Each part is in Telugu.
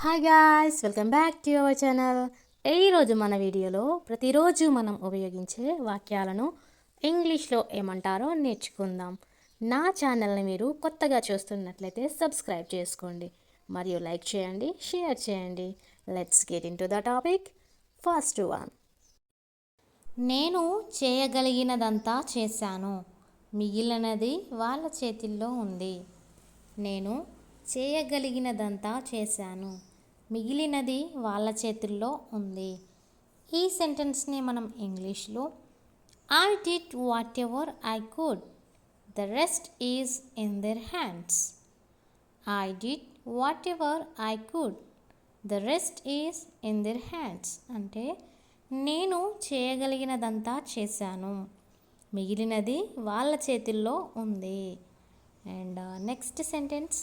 Hi guys, welcome back to our channel. ఈరోజు మన వీడియోలో ప్రతిరోజు మనం ఉపయోగించే వాక్యాలను ఇంగ్లీష్లో ఏమంటారో నేర్చుకుందాం. నా ఛానల్ని మీరు కొత్తగా చూస్తున్నట్లయితే సబ్స్క్రైబ్ చేసుకోండి మరియు లైక్ చేయండి, షేర్ చేయండి. Let's get in to the topic. First one, నేను చేయగలిగినదంతా చేశాను, మిగిలినది వాళ్ళ చేతిల్లో ఉంది. నేను చేయగలిగినదంతా చేశాను, మిగిలినది వాళ్ళ చేతుల్లో ఉంది. ఈ సెంటెన్స్ని మనం ఇంగ్లీష్లో I did what ever I could, the rest is in their hands. I did what ever I could, the rest is in their hands అంటే నేను చేయగలిగినదంతా చేశాను, మిగిలినది వాళ్ళ చేతుల్లో ఉంది. అండ్ నెక్స్ట్ సెంటెన్స్,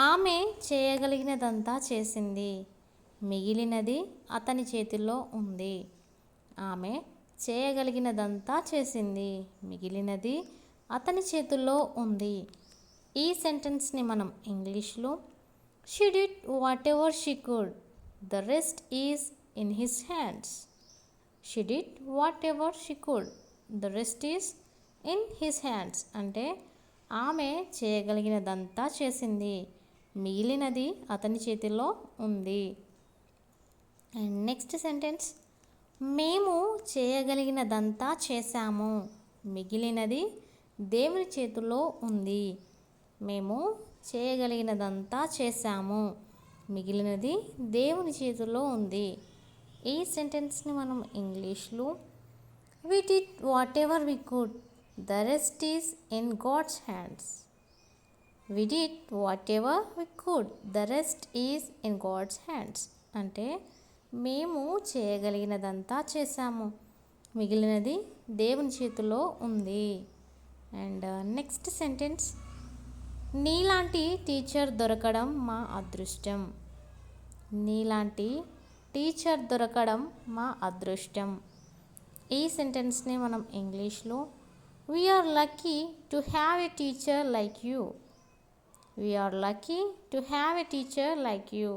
ఆమె చేయగలిగినదంతా చేసింది, మిగిలినది అతని చేతుల్లో ఉంది. ఆమె చేయగలిగినదంతా చేసింది, మిగిలినది అతని చేతుల్లో ఉంది. ఈ సెంటెన్స్ని మనం ఇంగ్లీష్లో she did what ever she could, the rest is in his hands. She did what ever she could, the rest is in his hands అంటే ఆమె చేయగలిగినదంతా చేసింది, మిగిలినది అతని చేతిలో ఉంది. అండ్ నెక్స్ట్ సెంటెన్స్, మేము చేయగలిగినదంతా చేశాము, మిగిలినది దేవుని చేతుల్లో ఉంది. మేము చేయగలిగినదంతా చేశాము, మిగిలినది దేవుని చేతుల్లో ఉంది. ఈ సెంటెన్స్ని మనం ఇంగ్లీష్లో we did whatever we could, the rest is in God's hands. We did whatever we could, the rest is in God's hands అంటే మేము చేయగలిగినదంతా చేశాము, మిగిలినది దేవుని చేతిలో ఉంది. అండ్ నెక్స్ట్ సెంటెన్స్, నీలాంటి టీచర్ దొరకడం మా అదృష్టం. నీలాంటి టీచర్ దొరకడం మా అదృష్టం. ఈ సెంటెన్స్ని మనం ఇంగ్లీష్లో we are lucky to have a teacher like you. We are lucky to have a teacher like you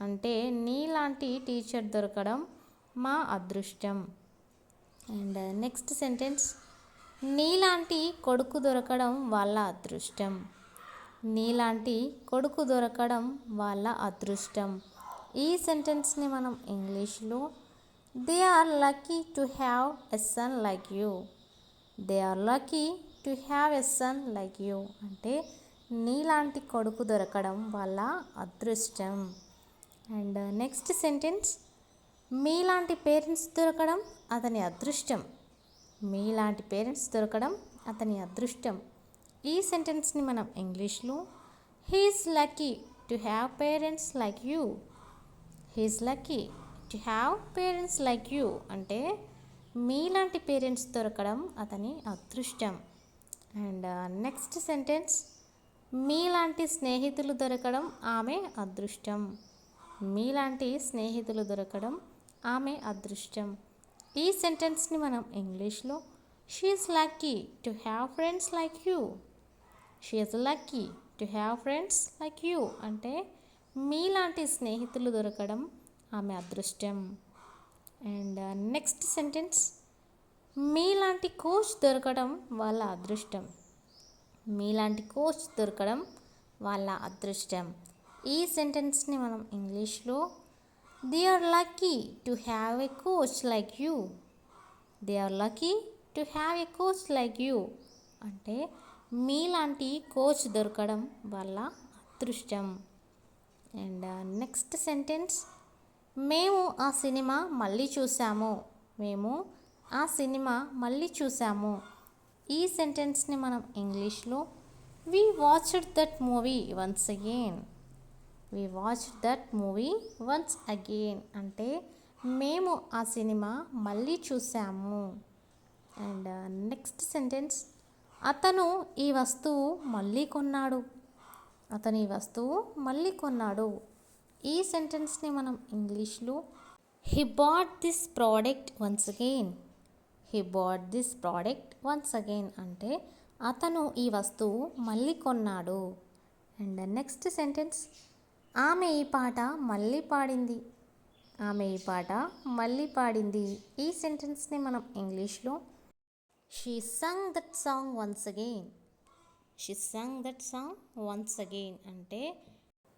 అంటే నీలాంటి టీచర్ దొరకడం మా అదృష్టం. అండ్ నెక్స్ట్ సెంటెన్స్, నీలాంటి కొడుకు దొరకడం వాళ్ళ అదృష్టం. నీలాంటి కొడుకు దొరకడం వాళ్ళ అదృష్టం. ఈ సెంటెన్స్ని మనం ఇంగ్లీష్లో they are lucky to have a son like you. They are lucky to have a son like you అంటే నీలాంటి కొడుకు దొరకడం వాళ్ళ అదృష్టం. అండ్ నెక్స్ట్ సెంటెన్స్, మీలాంటి పేరెంట్స్ దొరకడం అతని అదృష్టం. మీలాంటి పేరెంట్స్ దొరకడం అతని అదృష్టం. ఈ సెంటెన్స్ని మనం ఇంగ్లీష్లో he is lucky to have parents like you. He is lucky to have parents like you అంటే మీలాంటి పేరెంట్స్ దొరకడం అతని అదృష్టం. అండ్ నెక్స్ట్ సెంటెన్స్, మీలాంటి స్నేహితులు దొరకడం ఆమె అదృష్టం. మీలాంటి స్నేహితులు దొరకడం ఆమె అదృష్టం. ఈ సెంటెన్స్ని మనం ఇంగ్లీష్లో she is lucky to have friends like you. She is lucky to have friends like you అంటే మీలాంటి స్నేహితులు దొరకడం ఆమె అదృష్టం. అండ్ నెక్స్ట్ సెంటెన్స్, మీలాంటి కోచ్ దొరకడం వాళ్ళ అదృష్టం. మీలాంటి కోచ్ దొరకడం వాళ్ళ అదృష్టం. ఈ సెంటెన్స్ని మనం ఇంగ్లీష్లో they are lucky to have a coach like you. They are lucky to have a coach like you అంటే మీలాంటి కోచ్ దొరకడం వాళ్ళ అదృష్టం. అండ్ నెక్స్ట్ సెంటెన్స్, మేము ఆ సినిమా మళ్ళీ చూసాము. మేము ఆ సినిమా మళ్ళీ చూసాము. ఈ సెంటెన్స్ని మనం ఇంగ్లీష్లో we watched that movie once again. We watched that movie once again అంటే మేము ఆ సినిమా మళ్ళీ చూసాము. అండ్ నెక్స్ట్ సెంటెన్స్, అతను ఈ వస్తువు మళ్ళీ కొన్నాడు. అతను ఈ వస్తువు మళ్ళీ కొన్నాడు. ఈ సెంటెన్స్ని మనం ఇంగ్లీష్లో he bought this product once again. He bought this product once again అంటే అతను ఈ వస్తువు మళ్ళీ కొన్నాడు. అండ్ నెక్స్ట్ సెంటెన్స్, ఆమె ఈ పాట మళ్ళీ పాడింది. ఆమె ఈ పాట మళ్ళీ పాడింది. ఈ సెంటెన్స్ని మనం ఇంగ్లీష్లో she Sung that song once again. She Sung that song once again అంటే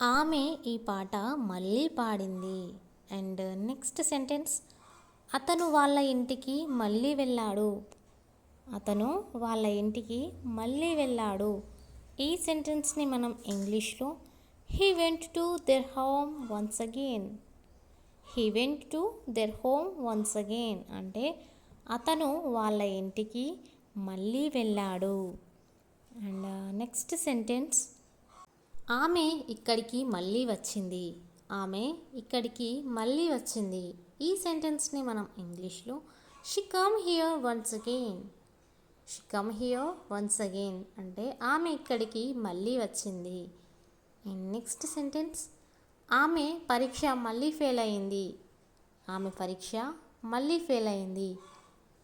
ఆమె ఈ పాట మళ్ళీ పాడింది. అండ్ నెక్స్ట్ సెంటెన్స్ అతను వాళ్ళ ఇంటికి మళ్ళీ వెళ్ళాడు. అతను వాళ్ళ ఇంటికి మళ్ళీ వెళ్ళాడు. ఈ సెంటెన్స్ని మనం ఇంగ్లీష్లో he went to there home once again. He went to there home once again అంటే అతను వాళ్ళ ఇంటికి మళ్ళీ వెళ్ళాడు. అండ్ నెక్స్ట్ సెంటెన్స్ ఆమె ఇక్కడికి మళ్ళీ వచ్చింది. ఆమె ఇక్కడికి మళ్ళీ వచ్చింది. ఈ సెంటెన్స్ని మనం ఇంగ్లీష్లో she come here once again. She come here once again అంటే ఆమె ఇక్కడికి మళ్ళీ వచ్చింది. అండ్ నెక్స్ట్ సెంటెన్స్ ఆమె పరీక్ష మళ్ళీ ఫెయిల్ అయింది. ఆమె పరీక్ష మళ్ళీ ఫెయిల్ అయింది.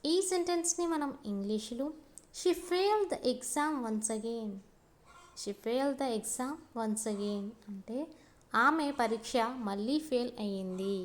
ఈ సెంటెన్స్ని మనం ఇంగ్లీష్లో she failed the exam once again. She failed the exam once again అంటే ఆమె పరీక్ష మళ్ళీ ఫెయిల్ అయ్యింది.